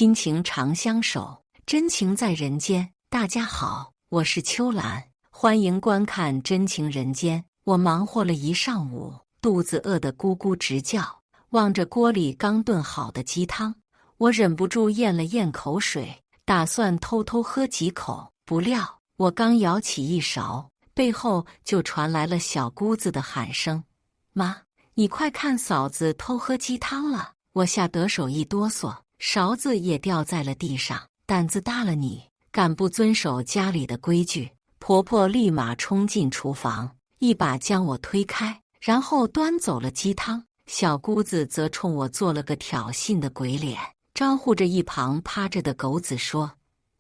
亲情长相守，真情在人间。大家好，我是秋兰，欢迎观看《真情人间》。我忙活了一上午，肚子饿得咕咕直叫，望着锅里刚炖好的鸡汤，我忍不住咽了咽口水，打算偷偷喝几口。不料我刚舀起一勺，背后就传来了小姑子的喊声：“妈，你快看，嫂子偷喝鸡汤了！”我吓得手一哆嗦，勺子也掉在了地上。胆子大了你，敢不遵守家里的规矩？婆婆立马冲进厨房，一把将我推开，然后端走了鸡汤。小姑子则冲我做了个挑衅的鬼脸，招呼着一旁趴着的狗子说：“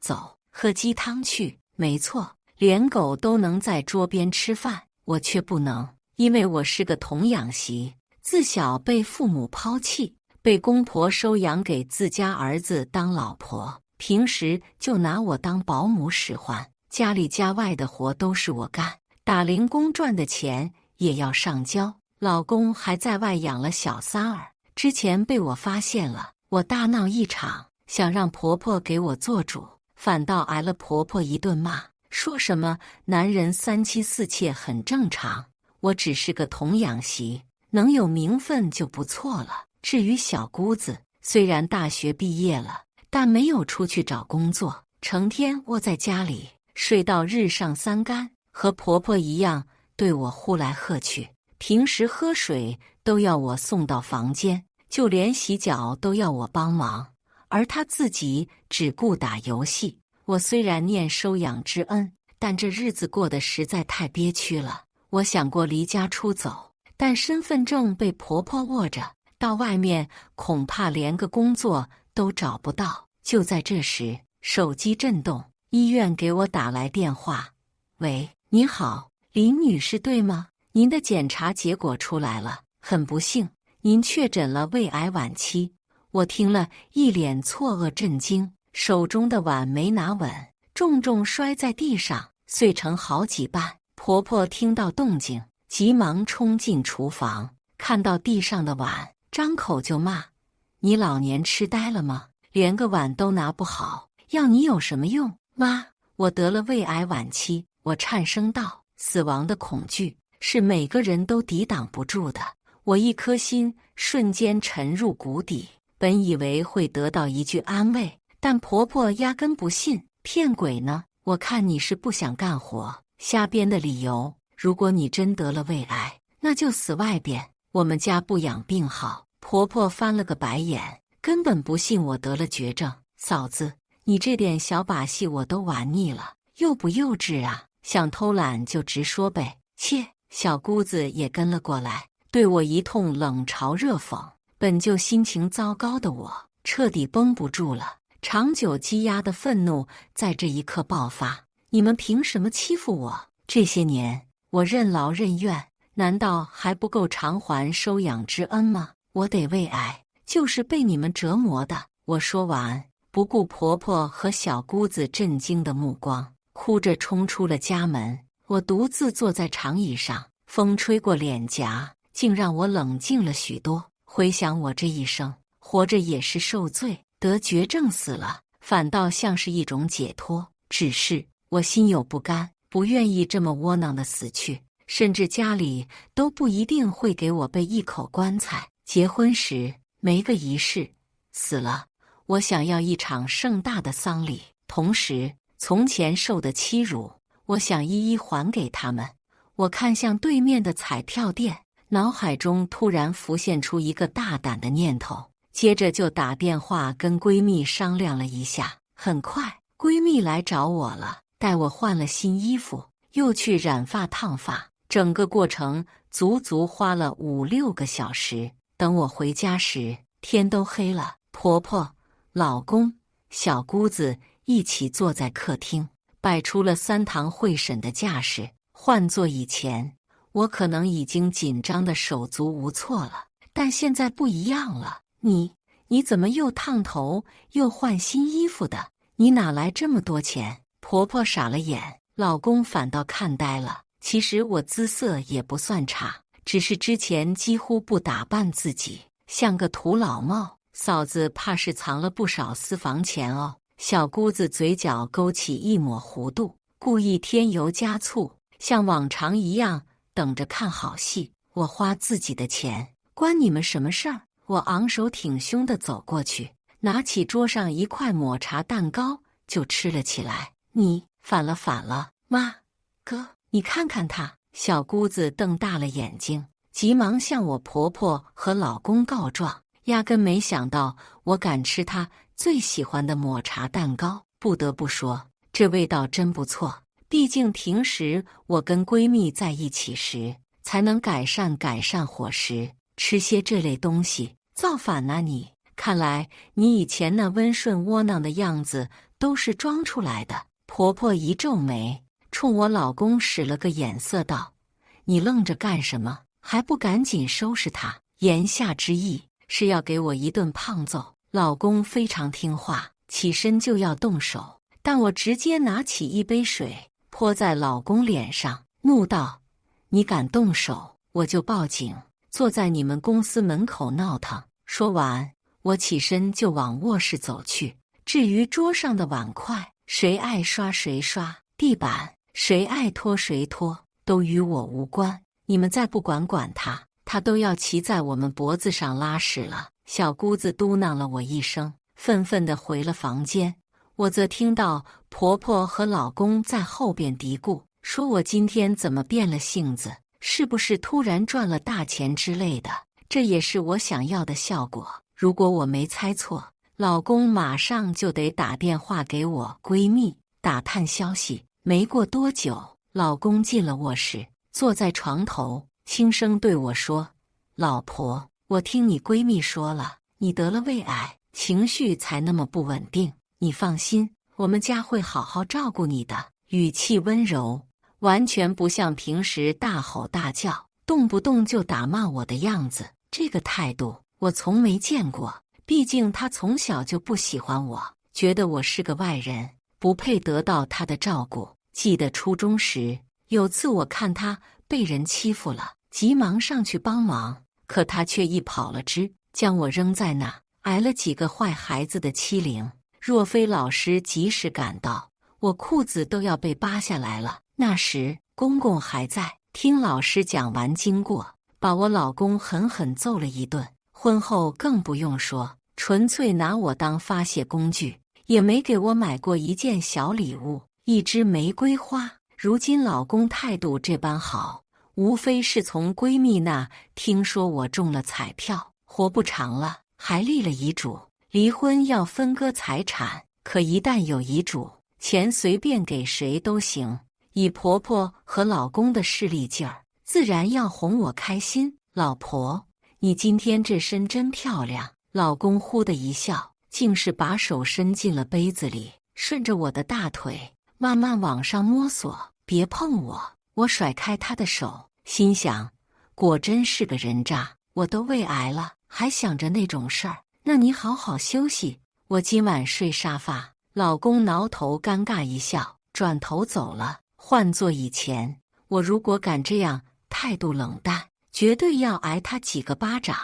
走，喝鸡汤去。”没错，连狗都能在桌边吃饭，我却不能，因为我是个童养媳，自小被父母抛弃，被公婆收养给自家儿子当老婆，平时就拿我当保姆使唤，家里家外的活都是我干，打零工赚的钱也要上交。老公还在外养了小三儿，之前被我发现了，我大闹一场，想让婆婆给我做主，反倒挨了婆婆一顿骂，说什么男人三妻四妾很正常，我只是个童养媳，能有名分就不错了。至于小姑子，虽然大学毕业了，但没有出去找工作，成天窝在家里，睡到日上三竿，和婆婆一样对我呼来喝去，平时喝水都要我送到房间，就连洗脚都要我帮忙，而她自己只顾打游戏。我虽然念收养之恩，但这日子过得实在太憋屈了。我想过离家出走，但身份证被婆婆握着，到外面恐怕连个工作都找不到。就在这时，手机震动，医院给我打来电话：“喂，你好，林女士对吗？您的检查结果出来了，很不幸，您确诊了胃癌晚期。”我听了一脸错愕震惊，手中的碗没拿稳，重重摔在地上，碎成好几瓣。婆婆听到动静，急忙冲进厨房，看到地上的碗，张口就骂：“你老年痴呆了吗？连个碗都拿不好，要你有什么用？”“妈，我得了胃癌晚期。”我颤声道。死亡的恐惧是每个人都抵挡不住的，我一颗心瞬间沉入谷底。本以为会得到一句安慰，但婆婆压根不信，骗鬼呢！我看你是不想干活，瞎编的理由。如果你真得了胃癌，那就死外边，我们家不养病号。婆婆翻了个白眼，根本不信我得了绝症。嫂子，你这点小把戏我都玩腻了，幼不幼稚啊？想偷懒就直说呗。切！小姑子也跟了过来，对我一通冷嘲热讽。本就心情糟糕的我，彻底绷不住了，长久积压的愤怒在这一刻爆发。你们凭什么欺负我？这些年我任劳任怨，难道还不够偿还收养之恩吗？我得胃癌，就是被你们折磨的。我说完，不顾婆婆和小姑子震惊的目光，哭着冲出了家门。我独自坐在长椅上，风吹过脸颊，竟让我冷静了许多。回想我这一生，活着也是受罪，得绝症死了，反倒像是一种解脱。只是我心有不甘，不愿意这么窝囊的死去，甚至家里都不一定会给我备一口棺材。结婚时没个仪式，死了，我想要一场盛大的丧礼，同时从前受的欺辱，我想一一还给他们。我看向对面的彩票店，脑海中突然浮现出一个大胆的念头，接着就打电话跟闺蜜商量了一下。很快，闺蜜来找我了，带我换了新衣服，又去染发烫发，整个过程足足花了5-6个小时。等我回家时，天都黑了。婆婆、老公、小姑子一起坐在客厅，摆出了3堂会审的架势。换做以前，我可能已经紧张的手足无措了，但现在不一样了。你怎么又烫头又换新衣服的？你哪来这么多钱？婆婆傻了眼，老公反倒看呆了。其实我姿色也不算差，只是之前几乎不打扮自己，像个土老帽。嫂子怕是藏了不少私房钱哦。小姑子嘴角勾起一抹弧度，故意添油加醋，像往常一样等着看好戏。我花自己的钱，关你们什么事儿？我昂首挺胸地走过去，拿起桌上一块抹茶蛋糕就吃了起来。你反了，妈，哥，你看看他！小姑子瞪大了眼睛，急忙向我婆婆和老公告状，压根没想到我敢吃她最喜欢的抹茶蛋糕。不得不说，这味道真不错，毕竟平时我跟闺蜜在一起时，才能改善伙食，吃些这类东西。造反啊你！看来你以前那温顺窝囊的样子都是装出来的。婆婆一皱眉，冲我老公使了个眼色道：你愣着干什么？还不赶紧收拾他！言下之意是要给我一顿胖揍。老公非常听话，起身就要动手，但我直接拿起一杯水泼在老公脸上，怒道：你敢动手，我就报警，坐在你们公司门口闹腾。说完，我起身就往卧室走去。至于桌上的碗筷，谁爱刷谁刷，地板谁爱拖谁拖，都与我无关。你们再不管他，他都要骑在我们脖子上拉屎了。小姑子嘟囔了我一声，愤愤地回了房间。我则听到婆婆和老公在后边嘀咕，说我今天怎么变了性子，是不是突然赚了大钱之类的。这也是我想要的效果。如果我没猜错，老公马上就得打电话给我闺蜜打探消息。没过多久，老公进了卧室，坐在床头，轻声对我说：老婆，我听你闺蜜说了，你得了胃癌，情绪才那么不稳定。你放心，我们家会好好照顾你的。语气温柔，完全不像平时大吼大叫，动不动就打骂我的样子。这个态度我从没见过，毕竟他从小就不喜欢我，觉得我是个外人，不配得到他的照顾。记得初中时，有次我看他被人欺负了，急忙上去帮忙，可他却一跑了之，将我扔在那，挨了几个坏孩子的欺凌。若非老师及时赶到，我裤子都要被扒下来了。那时公公还在，听老师讲完经过，把我老公狠狠揍了一顿。婚后更不用说，纯粹拿我当发泄工具，也没给我买过一件小礼物，一支玫瑰花。如今老公态度这般好，无非是从闺蜜那听说我中了彩票，活不长了，还立了遗嘱，离婚要分割财产。可一旦有遗嘱，钱随便给谁都行。以婆婆和老公的势利劲儿，自然要哄我开心。老婆，你今天这身真漂亮。老公呼的一笑，竟是把手伸进了杯子里，顺着我的大腿慢慢往上摸索。别碰我！我甩开他的手，心想，果真是个人渣。我都胃癌了，还想着那种事儿？那你好好休息，我今晚睡沙发。老公挠头尴尬一笑，转头走了。换做以前，我如果敢这样态度冷淡，绝对要挨他几个巴掌。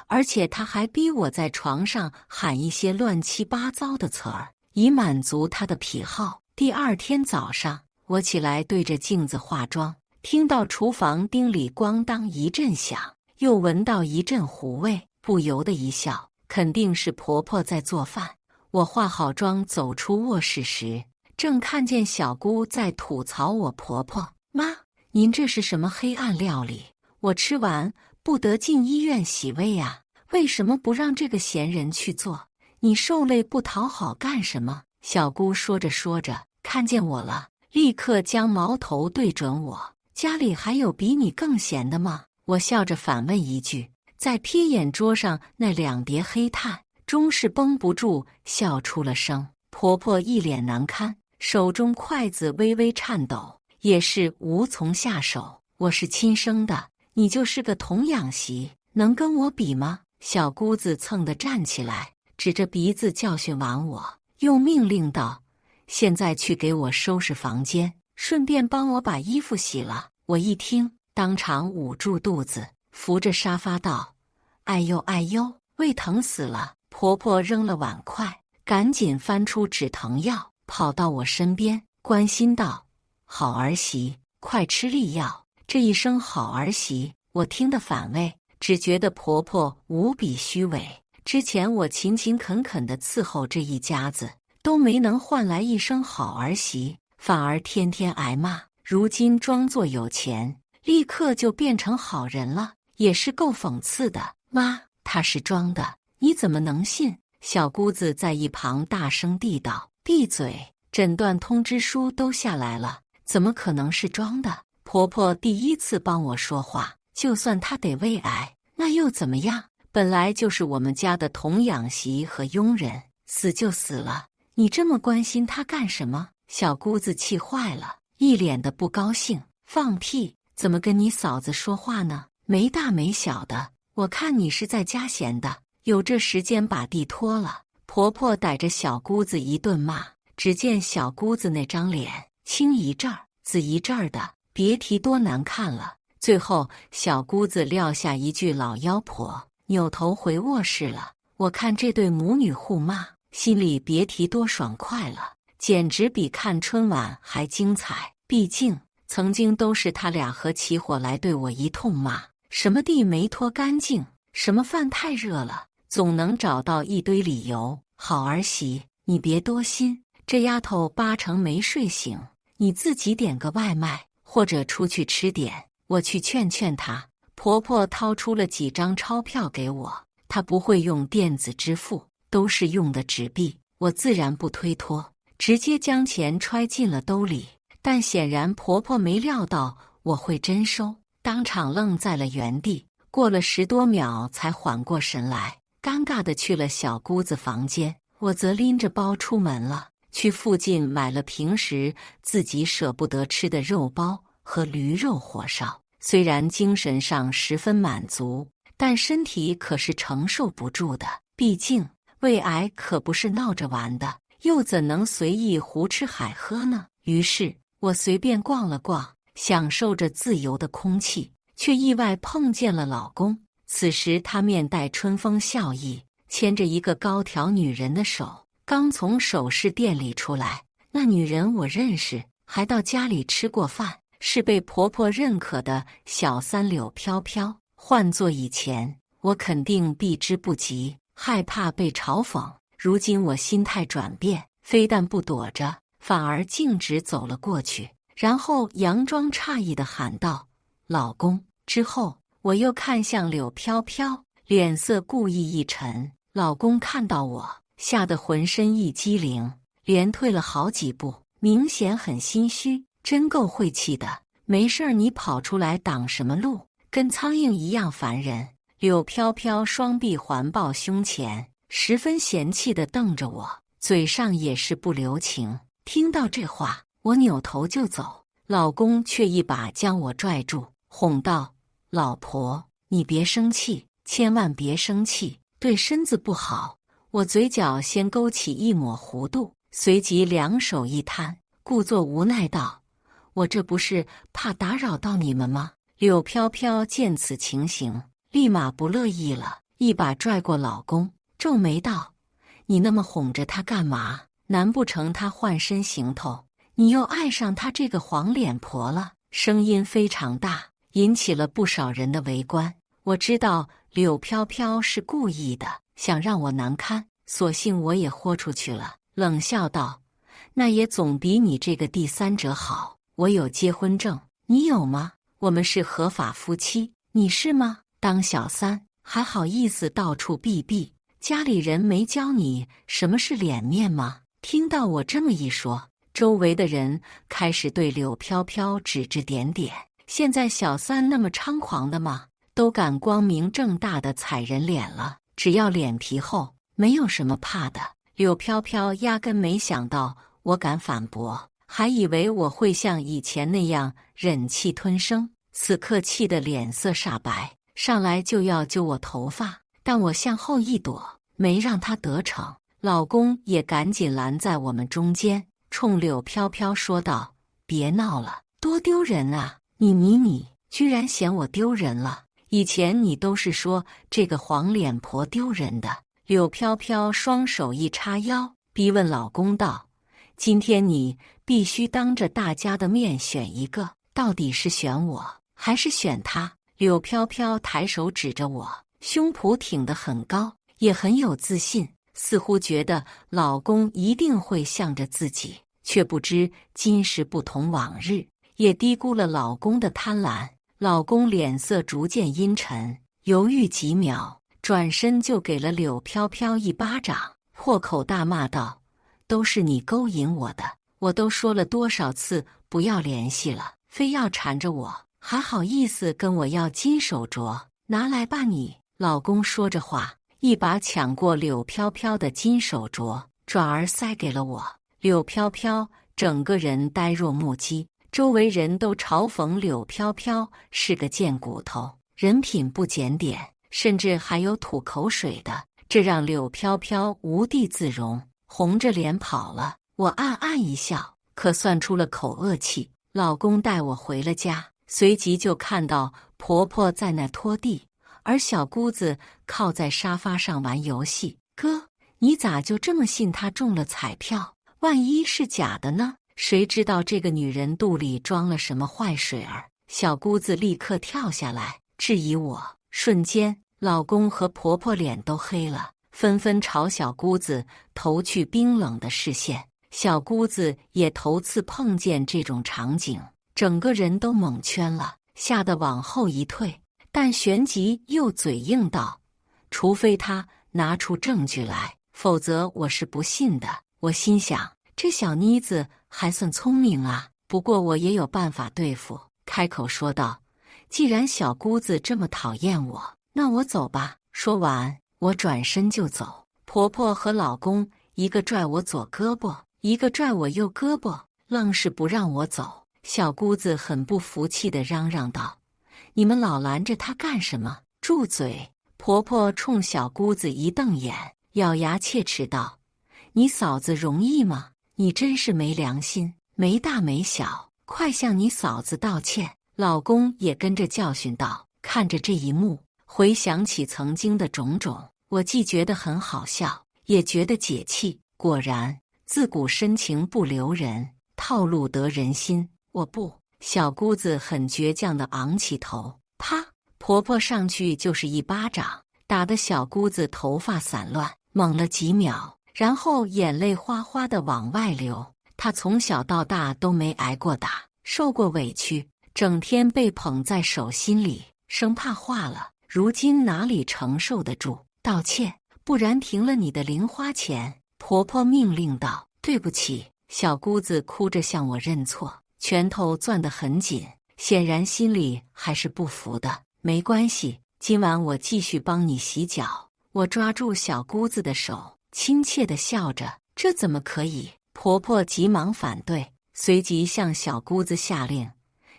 而且他还逼我在床上喊一些乱七八糟的词儿，以满足他的癖好。第二天早上，我起来对着镜子化妆，听到厨房叮里咣当一阵响，又闻到一阵糊味，不由得一笑，肯定是婆婆在做饭。我化好妆走出卧室时，正看见小姑在吐槽我婆婆：妈，您这是什么黑暗料理？我吃完不得进医院洗胃啊？为什么不让这个闲人去做？你受累不讨好干什么？小姑说着说着，看见我了，立刻将矛头对准我：家里还有比你更闲的吗？我笑着反问一句，再瞥眼桌上那2叠黑炭，终是绷不住笑出了声。婆婆一脸难堪，手中筷子微微颤抖，也是无从下手。我是亲生的，你就是个童养媳，能跟我比吗？小姑子蹭地站起来，指着鼻子教训完我，又命令道：现在去给我收拾房间，顺便帮我把衣服洗了。我一听，当场捂住肚子，扶着沙发道：哎呦哎呦，胃疼死了！婆婆扔了碗筷，赶紧翻出止疼药，跑到我身边，关心道：“好儿媳，快吃粒药。”这一声好儿媳，我听得反胃，只觉得婆婆无比虚伪。之前我勤勤恳恳地伺候这一家子，都没能换来一声好儿媳，反而天天挨骂。如今装作有钱，立刻就变成好人了，也是够讽刺的。妈，她是装的，你怎么能信？小姑子在一旁大声地道：“闭嘴！诊断通知书都下来了，怎么可能是装的？婆婆第一次帮我说话，就算她得胃癌，那又怎么样？本来就是我们家的童养媳和佣人，死就死了，你这么关心她干什么？”小姑子气坏了，一脸的不高兴：“放屁！怎么跟你嫂子说话呢？没大没小的，我看你是在家闲的，有这时间把地拖了。”婆婆逮着小姑子一顿骂，只见小姑子那张脸青一阵儿紫一阵儿的，别提多难看了。最后小姑子撂下一句老妖婆，扭头回卧室了。我看这对母女互骂，心里别提多爽快了，简直比看春晚还精彩。毕竟曾经都是他俩合起伙来对我一通骂，什么地没拖干净，什么饭太热了，总能找到一堆理由。好儿媳，你别多心，这丫头八成没睡醒，你自己点个外卖，或者出去吃点，我去劝劝她。婆婆掏出了几张钞票给我，她不会用电子支付，都是用的纸币。我自然不推脱，直接将钱揣进了兜里。但显然婆婆没料到我会真收，当场愣在了原地，过了10多秒才缓过神来，尴尬地去了小姑子房间。我则拎着包出门了，去附近买了平时自己舍不得吃的肉包和驴肉火烧。虽然精神上十分满足，但身体可是承受不住的，毕竟胃癌可不是闹着玩的，又怎能随意胡吃海喝呢？于是我随便逛了逛，享受着自由的空气，却意外碰见了老公。此时他面带春风笑意，牵着一个高挑女人的手，刚从首饰店里出来。那女人我认识，还到家里吃过饭，是被婆婆认可的小三柳飘飘。换做以前，我肯定避之不及，害怕被嘲讽。如今我心态转变，非但不躲着，反而径直走了过去，然后佯装诧异地喊道：“老公。”之后我又看向柳飘飘，脸色故意一沉。老公看到我，吓得浑身一激灵，连退了好几步，明显很心虚。真够晦气的，没事儿你跑出来挡什么路？跟苍蝇一样烦人。柳飘飘双臂环抱胸前，十分嫌弃地瞪着我，嘴上也是不留情。听到这话，我扭头就走，老公却一把将我拽住，哄道：“老婆，你别生气，千万别生气，对身子不好。”我嘴角先勾起一抹弧度，随即两手一摊，故作无奈道：“我这不是怕打扰到你们吗？”柳飘飘见此情形，立马不乐意了，一把拽过老公，皱眉道：“你那么哄着他干嘛？难不成他换身行头，你又爱上他这个黄脸婆了？”声音非常大，引起了不少人的围观。我知道柳飘飘是故意的，想让我难堪，索性我也豁出去了，冷笑道：“那也总比你这个第三者好。我有结婚证，你有吗？我们是合法夫妻，你是吗？当小三还好意思到处避避，家里人没教你什么是脸面吗？”听到我这么一说，周围的人开始对柳飘飘指指点点。现在小三那么猖狂的吗？都敢光明正大的踩人脸了，只要脸皮厚，没有什么怕的。柳飘飘压根没想到我敢反驳，还以为我会像以前那样忍气吞声，此刻气得脸色煞白，上来就要揪我头发，但我向后一躲，没让他得逞。老公也赶紧拦在我们中间，冲柳飘飘说道：“别闹了，多丢人啊！你居然嫌我丢人了？以前你都是说这个黄脸婆丢人的。”柳飘飘双手一叉腰，逼问老公道：“今天你必须当着大家的面选一个，到底是选我还是选他？”柳飘飘抬手指着我，胸脯挺得很高，也很有自信，似乎觉得老公一定会向着自己，却不知今时不同往日，也低估了老公的贪婪。老公脸色逐渐阴沉，犹豫几秒，转身就给了柳飘飘一巴掌，破口大骂道：“都是你勾引我的，我都说了多少次不要联系了，非要缠着我，还好意思跟我要金手镯？拿来吧你！”老公说着话，一把抢过柳飘飘的金手镯，转而塞给了我。柳飘飘整个人呆若木鸡，周围人都嘲讽柳飘飘是个贱骨头，人品不检点，甚至还有吐口水的，这让柳飘飘无地自容，红着脸跑了。我暗暗一笑，可算出了口恶气。老公带我回了家，随即就看到婆婆在那拖地，而小姑子靠在沙发上玩游戏。哥，你咋就这么信她中了彩票？万一是假的呢？谁知道这个女人肚里装了什么坏水儿？小姑子立刻跳下来质疑我，瞬间老公和婆婆脸都黑了，纷纷朝小姑子投去冰冷的视线。小姑子也头次碰见这种场景，整个人都蒙圈了，吓得往后一退，但旋即又嘴硬道：“除非他拿出证据来，否则我是不信的。”我心想，这小妮子还算聪明啊，不过我也有办法对付。开口说道：“既然小姑子这么讨厌我，那我走吧。”说完，我转身就走。婆婆和老公一个拽我左胳膊，一个拽我右胳膊，愣是不让我走。小姑子很不服气地嚷嚷道：“你们老拦着她干什么？住嘴！”婆婆冲小姑子一瞪眼，咬牙切齿道：“你嫂子容易吗？你真是没良心，没大没小，快向你嫂子道歉！”老公也跟着教训道。看着这一幕，回想起曾经的种种，我既觉得很好笑，也觉得解气。果然，自古深情不留人，套路得人心。我不！小姑子很倔强地昂起头，啪！婆婆上去就是一巴掌，打得小姑子头发散乱，懵了几秒，然后眼泪哗哗地往外流。她从小到大都没挨过打，受过委屈，整天被捧在手心里，生怕化了，如今哪里承受得住？道歉，不然停了你的零花钱！婆婆命令道。对不起。小姑子哭着向我认错，拳头攥得很紧，显然心里还是不服的。没关系，今晚我继续帮你洗脚。我抓住小姑子的手，亲切地笑着。这怎么可以？婆婆急忙反对，随即向小姑子下令：“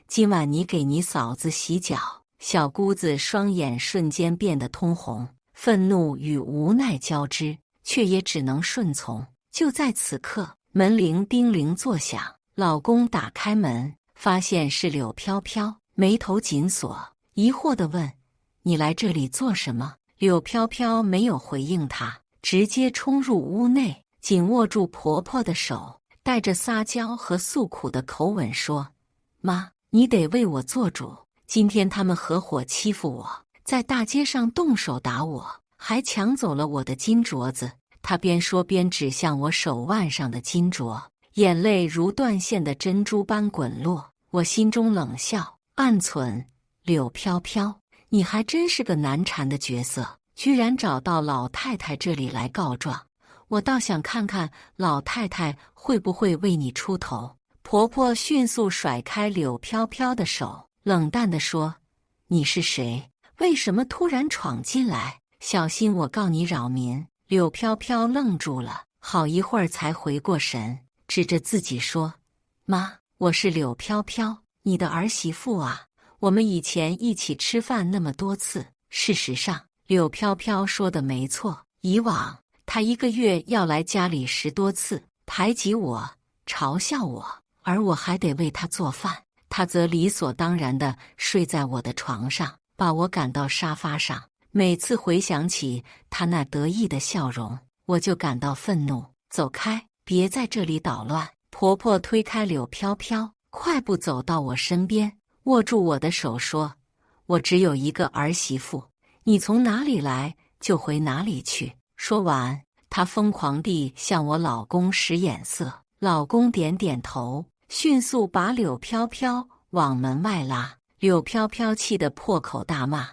今晚你给你嫂子洗脚。”小姑子双眼瞬间变得通红，愤怒与无奈交织，却也只能顺从。就在此刻，门铃叮铃作响，老公打开门，发现是柳飘飘，眉头紧锁，疑惑地问：“你来这里做什么？”柳飘飘没有回应他，直接冲入屋内，紧握住婆婆的手，带着撒娇和诉苦的口吻说：“妈，你得为我做主。今天他们合伙欺负我，在大街上动手打我，还抢走了我的金镯子。”他边说边指向我手腕上的金镯，眼泪如断线的珍珠般滚落。我心中冷笑，暗忖：柳飘飘，你还真是个难缠的角色，居然找到老太太这里来告状。我倒想看看老太太会不会为你出头。婆婆迅速甩开柳飘飘的手，冷淡地说：“你是谁？为什么突然闯进来？小心我告你扰民！”柳飘飘愣住了，好一会儿才回过神，指着自己说：“妈，我是柳飘飘，你的儿媳妇啊，我们以前一起吃饭那么多次。”事实上，柳飘飘说的没错，以往她一个月要来家里10多次，排挤我，嘲笑我，而我还得为她做饭，她则理所当然地睡在我的床上，把我赶到沙发上，每次回想起他那得意的笑容，我就感到愤怒。走开，别在这里捣乱！婆婆推开柳飘飘，快步走到我身边，握住我的手说：“我只有一个儿媳妇，你从哪里来就回哪里去。”说完，她疯狂地向我老公使眼色。老公点点头，迅速把柳飘飘往门外拉。柳飘飘气得破口大骂：“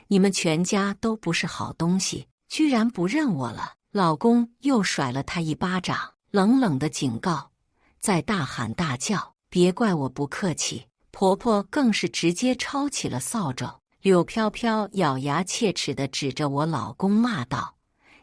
你们全家都不是好东西，居然不认我了！”老公又甩了她一巴掌，冷冷的警告，再大喊大叫，别怪我不客气。婆婆更是直接抄起了扫帚。柳飘飘咬牙切齿地指着我老公骂道：“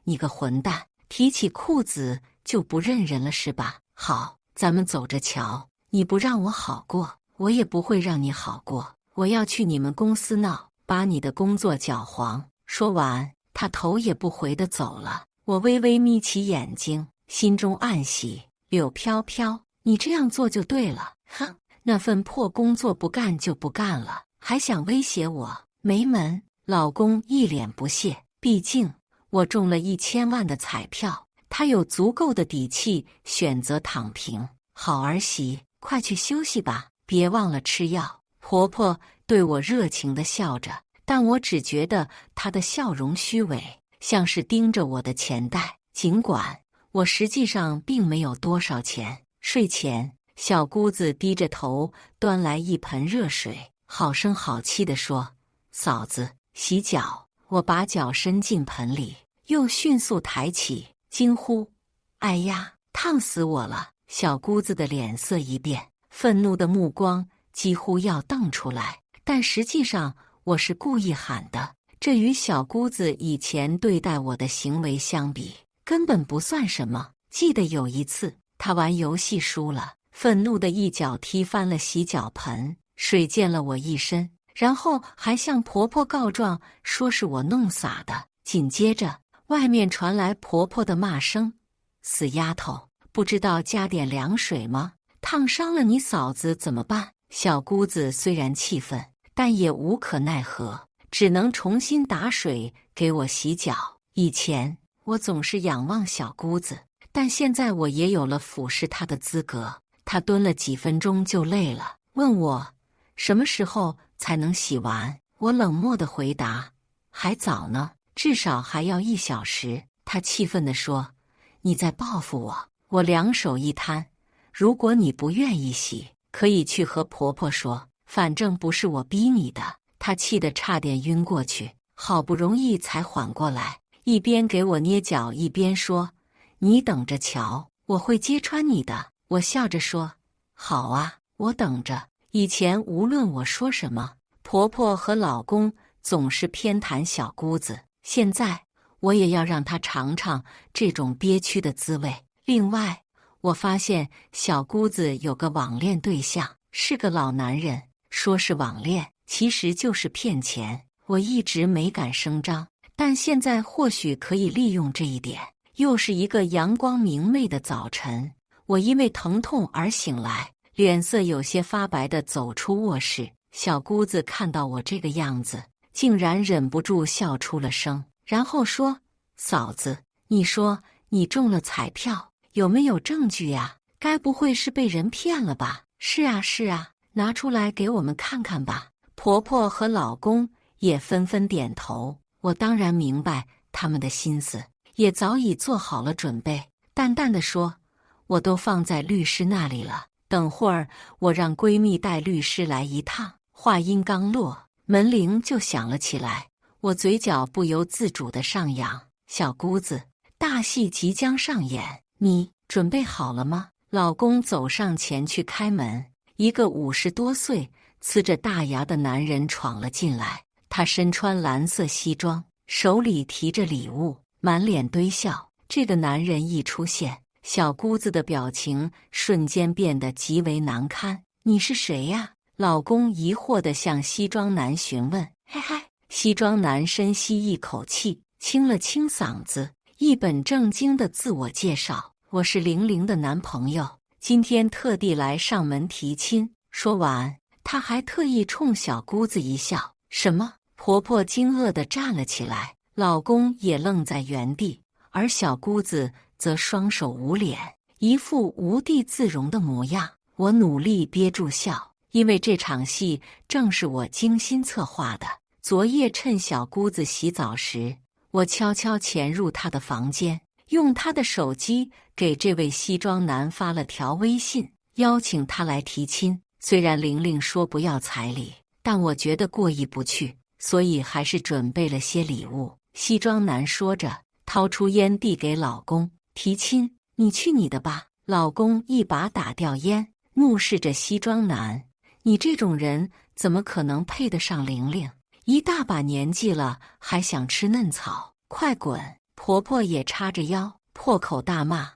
你个混蛋，提起裤子就不认人了是吧？好，咱们走着瞧，你不让我好过，我也不会让你好过。我要去你们公司闹，把你的工作搅黄。”说完，她头也不回地走了。我微微眯起眼睛，心中暗喜：柳飘飘，你这样做就对了。哼，那份破工作不干就不干了，还想威胁我？没门！老公一脸不屑，毕竟我中了1000万的彩票，他有足够的底气选择躺平。好儿媳，快去休息吧，别忘了吃药。婆婆对我热情地笑着，但我只觉得她的笑容虚伪，像是盯着我的钱袋。尽管我实际上并没有多少钱。睡前，小姑子低着头端来一盆热水，好声好气地说：“嫂子，洗脚。”我把脚伸进盆里，又迅速抬起，惊呼：“哎呀，烫死我了！”小姑子的脸色一变，愤怒的目光几乎要瞪出来，但实际上我是故意喊的。这与小姑子以前对待我的行为相比，根本不算什么。记得有一次，她玩游戏输了，愤怒的一脚踢翻了洗脚盆，水溅了我一身，然后还向婆婆告状，说是我弄洒的。紧接着，外面传来婆婆的骂声：“死丫头，不知道加点凉水吗？烫伤了你嫂子怎么办？”小姑子虽然气愤，但也无可奈何，只能重新打水给我洗脚。以前我总是仰望小姑子，但现在我也有了俯视她的资格。她蹲了几分钟就累了，问我什么时候才能洗完。我冷漠地回答：“还早呢，至少还要1小时。”她气愤地说：“你在报复我！”我两手一摊：“如果你不愿意洗，可以去和婆婆说，反正不是我逼你的。”她气得差点晕过去，好不容易才缓过来，一边给我捏脚一边说：“你等着瞧，我会揭穿你的。”我笑着说：“好啊，我等着。”以前无论我说什么，婆婆和老公总是偏袒小姑子，现在我也要让她尝尝这种憋屈的滋味。另外，我发现小姑子有个网恋对象，是个老男人，说是网恋，其实就是骗钱。我一直没敢声张，但现在或许可以利用这一点。又是一个阳光明媚的早晨，我因为疼痛而醒来，脸色有些发白地走出卧室。小姑子看到我这个样子，竟然忍不住笑出了声，然后说：“嫂子，你说你中了彩票，有没有证据呀？该不会是被人骗了吧？”“是啊，是啊，拿出来给我们看看吧。”婆婆和老公也纷纷点头。我当然明白他们的心思，也早已做好了准备，淡淡的说：“我都放在律师那里了，等会儿我让闺蜜带律师来一趟。”话音刚落，门铃就响了起来，我嘴角不由自主地上扬。小姑子，大戏即将上演，你准备好了吗？老公走上前去开门，一个50多岁、呲着大牙的男人闯了进来。他身穿蓝色西装，手里提着礼物，满脸堆笑。这个男人一出现，小姑子的表情瞬间变得极为难堪。“你是谁呀？”老公疑惑地向西装男询问。“嘿嘿。”西装男深吸一口气，清了清嗓子，一本正经地自我介绍：“我是玲玲的男朋友，今天特地来上门提亲。”说完，他还特意冲小姑子一笑：“什么？婆婆惊愕地站了起来，老公也愣在原地，而小姑子则双手捂脸，一副无地自容的模样。我努力憋住笑，因为这场戏正是我精心策划的。昨夜趁小姑子洗澡时，我悄悄潜入她的房间，用她的手机给这位西装男发了条微信，邀请他来提亲。虽然玲玲说不要彩礼，但我觉得过意不去，所以还是准备了些礼物。西装男说着，掏出烟递给老公：“提亲，你去你的吧。”老公一把打掉烟，怒视着西装男：“你这种人怎么可能配得上玲玲？一大把年纪了，还想吃嫩草，快滚！”婆婆也叉着腰，破口大骂：“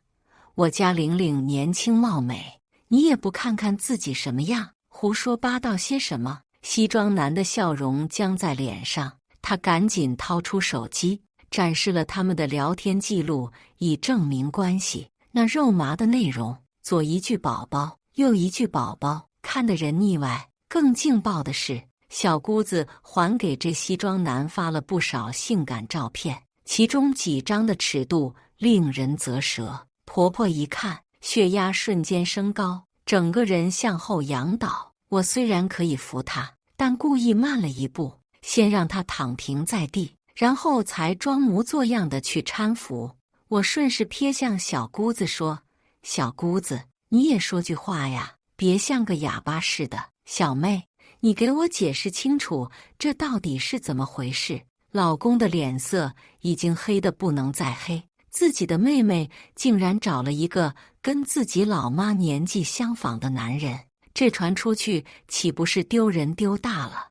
我家玲玲年轻貌美，你也不看看自己什么样，胡说八道些什么？”西装男的笑容僵在脸上，他赶紧掏出手机，展示了他们的聊天记录，以证明关系。那肉麻的内容，左一句宝宝，右一句宝宝，看得人腻歪。更劲爆的是，小姑子还给这西装男发了不少性感照片，其中几张的尺度令人啧舌。婆婆一看，血压瞬间升高，整个人向后仰倒。我虽然可以扶她，但故意慢了一步，先让她躺平在地，然后才装模作样的去搀扶。我顺势瞥向小姑子说：“小姑子，你也说句话呀，别像个哑巴似的。小妹，你给我解释清楚，这到底是怎么回事？”老公的脸色已经黑得不能再黑，自己的妹妹竟然找了一个跟自己老妈年纪相仿的男人，这传出去岂不是丢人丢大了？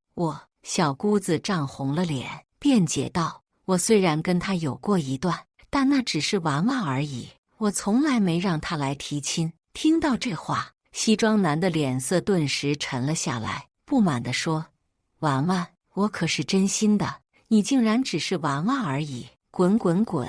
小姑子涨红了脸，辩解道：“我虽然跟他有过一段，但那只是玩玩而已，我从来没让他来提亲。”听到这话，西装男的脸色顿时沉了下来，不满地说：“玩玩，我可是真心的，你竟然只是玩玩而已，滚滚滚！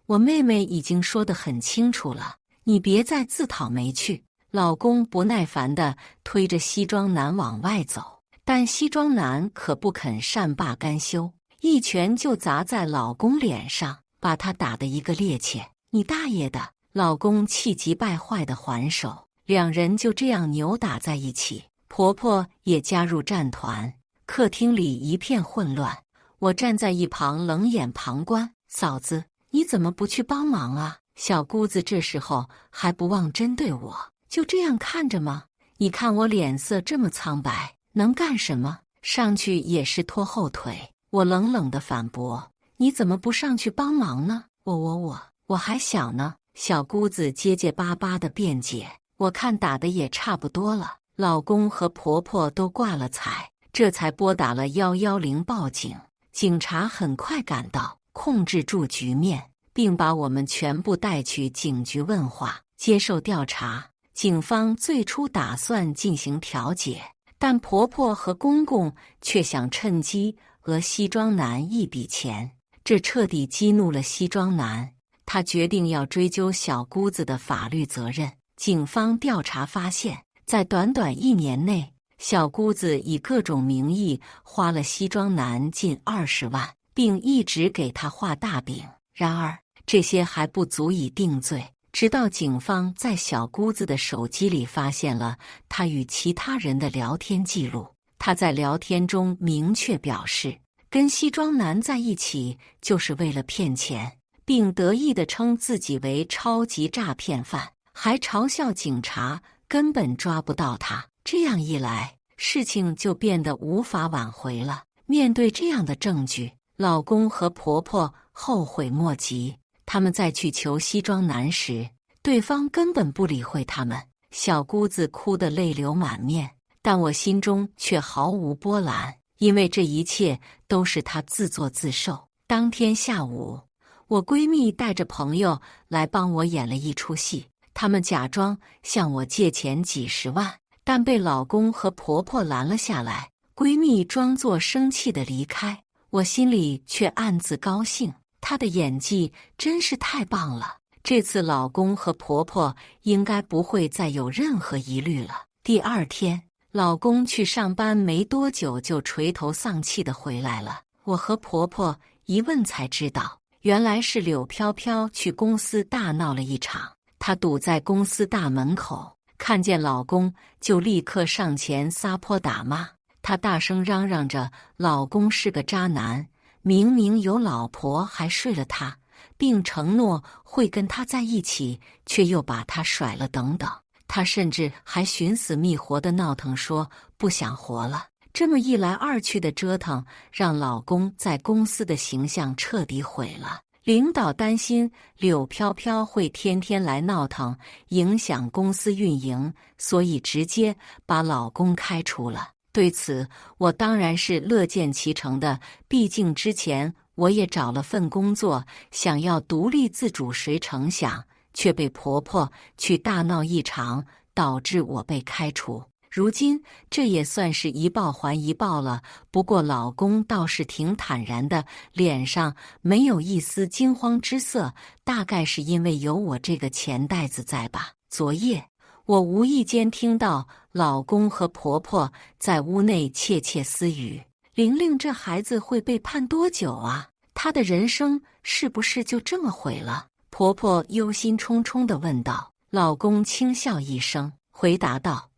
我妹妹已经说得很清楚了，你别再自讨没趣。”老公不耐烦地推着西装男往外走，但西装男可不肯善罢甘休，一拳就砸在老公脸上，把他打得一个趔趄。“你大爷的！”老公气急败坏地还手，两人就这样扭打在一起。婆婆也加入战团，客厅里一片混乱。我站在一旁冷眼旁观。“嫂子，你怎么不去帮忙啊？”小姑子这时候还不忘针对我。“就这样看着吗？你看我脸色这么苍白，能干什么？上去也是拖后腿。”我冷冷地反驳：“你怎么不上去帮忙呢？”我还小呢。小姑子结结巴巴地辩解：“我看打的也差不多了。”老公和婆婆都挂了彩，这才拨打了110报警。警察很快赶到，控制住局面，并把我们全部带去警局问话，接受调查。警方最初打算进行调解，但婆婆和公公却想趁机讹西装男一笔钱，这彻底激怒了西装男，他决定要追究小姑子的法律责任。警方调查发现，在短短1年内，小姑子以各种名义花了西装男近20万，并一直给他画大饼。然而，这些还不足以定罪。直到警方在小姑子的手机里发现了她与其他人的聊天记录，她在聊天中明确表示，跟西装男在一起就是为了骗钱，并得意地称自己为超级诈骗犯，还嘲笑警察根本抓不到他。这样一来，事情就变得无法挽回了。面对这样的证据，老公和婆婆后悔莫及。他们再去求西装男时，对方根本不理会他们。小姑子哭得泪流满面，但我心中却毫无波澜，因为这一切都是她自作自受。当天下午，我闺蜜带着朋友来帮我演了一出戏，他们假装向我借钱几十万，但被老公和婆婆拦了下来。闺蜜装作生气地离开，我心里却暗自高兴。她的演技真是太棒了，这次老公和婆婆应该不会再有任何疑虑了。第二天，老公去上班没多久就垂头丧气地回来了。我和婆婆一问才知道，原来是柳飘飘去公司大闹了一场。她堵在公司大门口，看见老公就立刻上前撒泼打骂。她大声嚷嚷着老公是个渣男，明明有老婆还睡了他，并承诺会跟他在一起，却又把他甩了等等。她甚至还寻死觅活的闹腾说不想活了。这么一来二去的折腾，让老公在公司的形象彻底毁了。领导担心柳飘飘会天天来闹腾，影响公司运营，所以直接把老公开除了。对此，我当然是乐见其成的，毕竟之前我也找了份工作，想要独立自主，谁成想却被婆婆去大闹一场，导致我被开除。如今这也算是一报还一报了，不过老公倒是挺坦然的，脸上没有一丝惊慌之色，大概是因为有我这个钱袋子在吧。昨夜我无意间听到老公和婆婆在屋内窃窃私语，玲玲这孩子会被判多久啊？她的人生是不是就这么毁了？婆婆忧心忡忡地问道。老公轻笑一声，回答道：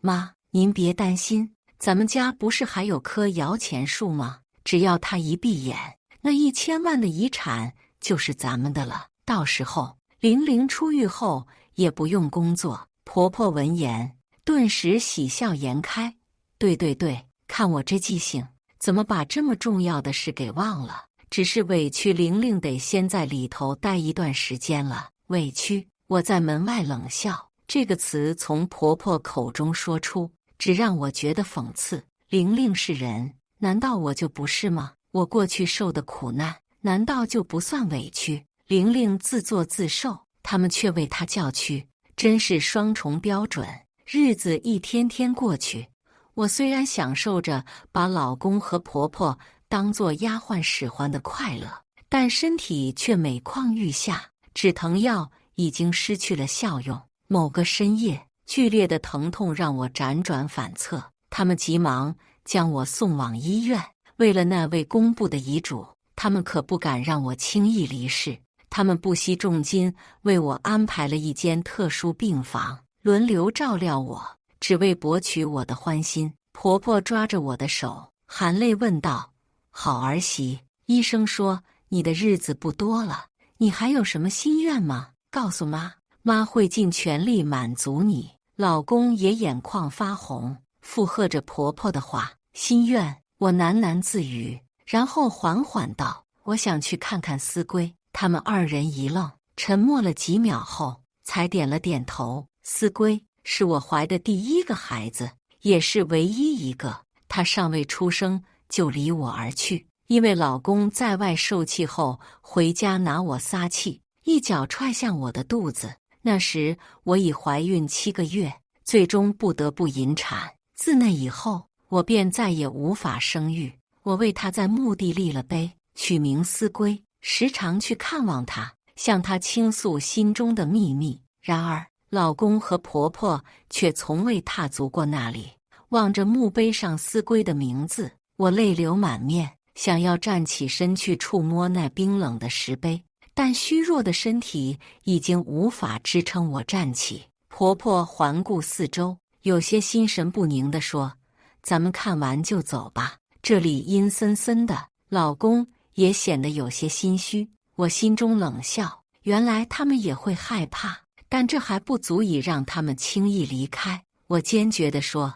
妈，您别担心，咱们家不是还有棵摇钱树吗？只要他一闭眼，那1000万的遗产就是咱们的了。到时候玲玲出狱后也不用工作。婆婆闻言顿时喜笑颜开，对对对，看我这记性，怎么把这么重要的事给忘了？只是委屈玲玲得先在里头待一段时间了。委屈？我在门外冷笑，这个词从婆婆口中说出，只让我觉得讽刺。玲玲是人，难道我就不是吗？我过去受的苦难，难道就不算委屈？玲玲自作自受，他们却为她叫屈，真是双重标准。日子一天天过去，我虽然享受着把老公和婆婆当作丫鬟使唤的快乐，但身体却每况愈下，止疼药已经失去了效用。某个深夜，剧烈的疼痛让我辗转反侧，他们急忙将我送往医院。为了那位公布的遗嘱，他们可不敢让我轻易离世。他们不惜重金为我安排了一间特殊病房，轮流照料我，只为博取我的欢心。婆婆抓着我的手，含泪问道：好儿媳，医生说你的日子不多了，你还有什么心愿吗？告诉妈，妈会尽全力满足你。老公也眼眶发红，附和着婆婆的话。心愿？我喃喃自语，然后缓缓道：我想去看看思归。他们二人一愣，沉默了几秒后，才点了点头。思归是我怀的第一个孩子，也是唯一一个。他尚未出生就离我而去，因为老公在外受气后回家拿我撒气，一脚踹向我的肚子。那时我已怀孕7个月，最终不得不引产。自那以后，我便再也无法生育。我为他在墓地立了碑，取名思归，时常去看望他，向他倾诉心中的秘密。然而老公和婆婆却从未踏足过那里。望着墓碑上思归的名字，我泪流满面，想要站起身去触摸那冰冷的石碑，但虚弱的身体已经无法支撑我站起。婆婆环顾四周，有些心神不宁地说：咱们看完就走吧，这里阴森森的。老公也显得有些心虚。我心中冷笑，原来他们也会害怕，但这还不足以让他们轻易离开。我坚决地说：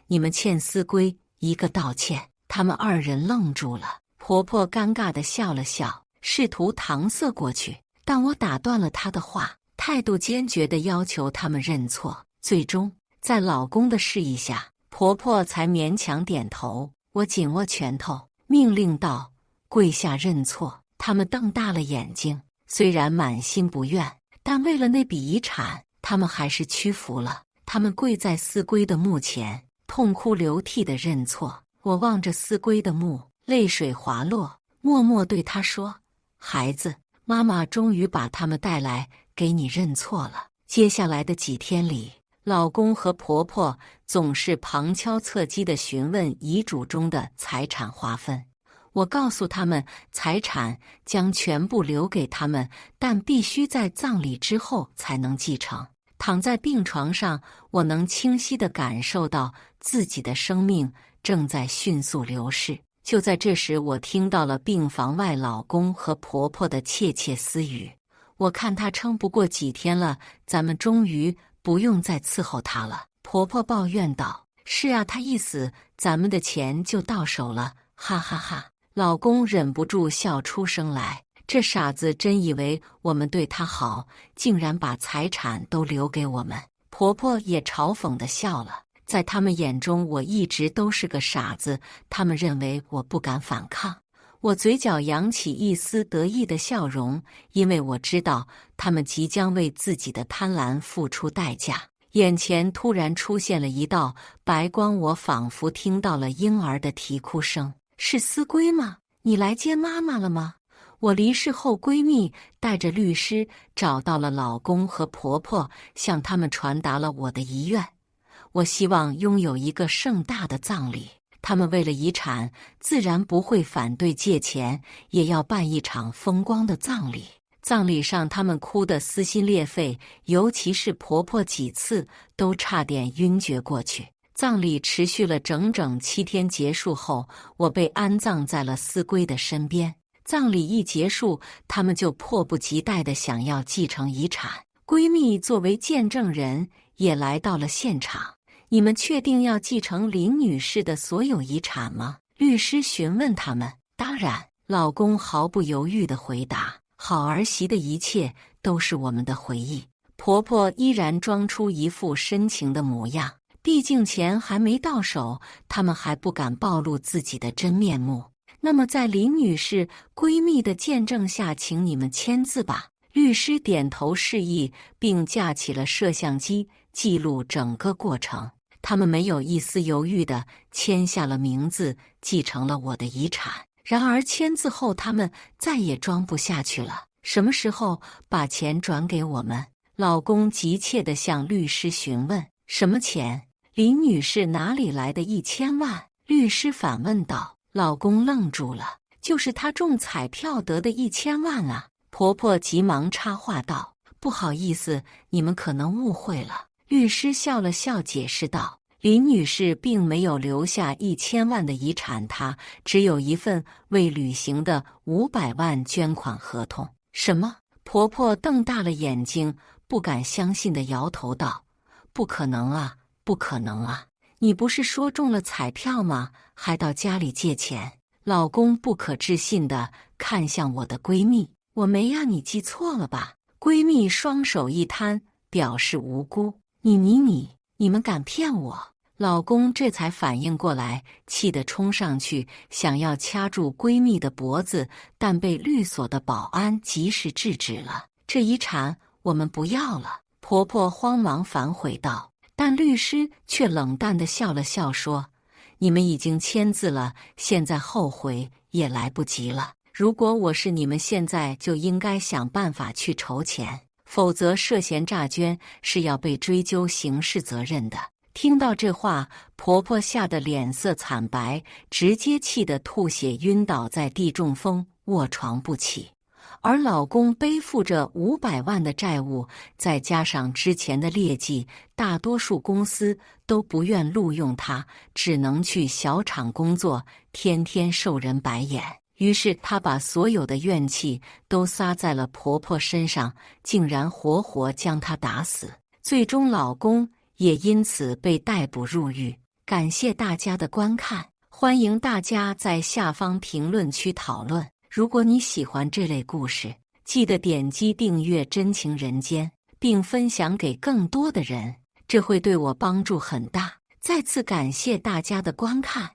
你们欠思归一个道歉。他们二人愣住了，婆婆尴尬地笑了笑，试图搪塞过去，但我打断了她的话，态度坚决地要求他们认错。最终在老公的示意下，婆婆才勉强点头。我紧握拳头，命令道：跪下认错。他们瞪大了眼睛，虽然满心不愿，但为了那笔遗产，他们还是屈服了。他们跪在思归的墓前，痛哭流涕地认错。我望着思归的墓，泪水滑落，默默对他说：孩子，妈妈终于把他们带来给你认错了。接下来的几天里，老公和婆婆总是旁敲侧击地询问遗嘱中的财产划分。我告诉他们，财产将全部留给他们，但必须在葬礼之后才能继承。躺在病床上，我能清晰地感受到自己的生命正在迅速流逝。就在这时，我听到了病房外老公和婆婆的窃窃私语。我看他撑不过几天了，咱们终于不用再伺候他了。婆婆抱怨道：“是啊，他一死，咱们的钱就到手了，哈哈哈。”老公忍不住笑出声来。这傻子真以为我们对他好，竟然把财产都留给我们。婆婆也嘲讽地笑了。在他们眼中，我一直都是个傻子，他们认为我不敢反抗。我嘴角扬起一丝得意的笑容，因为我知道他们即将为自己的贪婪付出代价。眼前突然出现了一道白光，我仿佛听到了婴儿的啼哭声。是思归吗？你来接妈妈了吗？我离世后，闺蜜带着律师找到了老公和婆婆，向他们传达了我的遗愿。我希望拥有一个盛大的葬礼，他们为了遗产，自然不会反对借钱，也要办一场风光的葬礼。葬礼上，他们哭得撕心裂肺，尤其是婆婆几次都差点晕厥过去。葬礼持续了整整7天，结束后，我被安葬在了思归的身边。葬礼一结束，他们就迫不及待地想要继承遗产。闺蜜作为见证人也来到了现场。你们确定要继承林女士的所有遗产吗？律师询问他们。当然，老公毫不犹豫地回答。好儿媳的一切都是我们的回忆。婆婆依然装出一副深情的模样。毕竟钱还没到手，他们还不敢暴露自己的真面目。那么在林女士闺蜜的见证下，请你们签字吧。律师点头示意，并架起了摄像机记录整个过程。他们没有一丝犹豫地签下了名字，继承了我的遗产。然而签字后，他们再也装不下去了。什么时候把钱转给我们？老公急切地向律师询问。什么钱？林女士哪里来的1000万？律师反问道。老公愣住了。就是她中彩票得的1000万啊！婆婆急忙插话道。不好意思，你们可能误会了。律师笑了笑解释道。林女士并没有留下1000万的遗产，她只有一份未履行的500万捐款合同。什么？婆婆瞪大了眼睛，不敢相信地摇头道。不可能啊！不可能啊！你不是说中了彩票吗？还到家里借钱？老公不可置信地看向我的闺蜜。我没呀，你记错了吧？闺蜜双手一摊，表示无辜。你们敢骗我？老公这才反应过来，气得冲上去想要掐住闺蜜的脖子，但被律所的保安及时制止了。这遗产我们不要了。婆婆慌忙反悔道。但律师却冷淡地笑了笑说：“你们已经签字了，现在后悔也来不及了。如果我是你们，现在就应该想办法去筹钱，否则涉嫌诈捐是要被追究刑事责任的。”听到这话，婆婆吓得脸色惨白，直接气得吐血晕倒在地，中风卧床不起。而老公背负着500万的债务，再加上之前的劣迹，大多数公司都不愿录用他，只能去小厂工作，天天受人白眼。于是他把所有的怨气都撒在了婆婆身上，竟然活活将她打死。最终老公也因此被逮捕入狱。感谢大家的观看，欢迎大家在下方评论区讨论。如果你喜欢这类故事，记得点击订阅《真情人间》，并分享给更多的人，这会对我帮助很大。再次感谢大家的观看。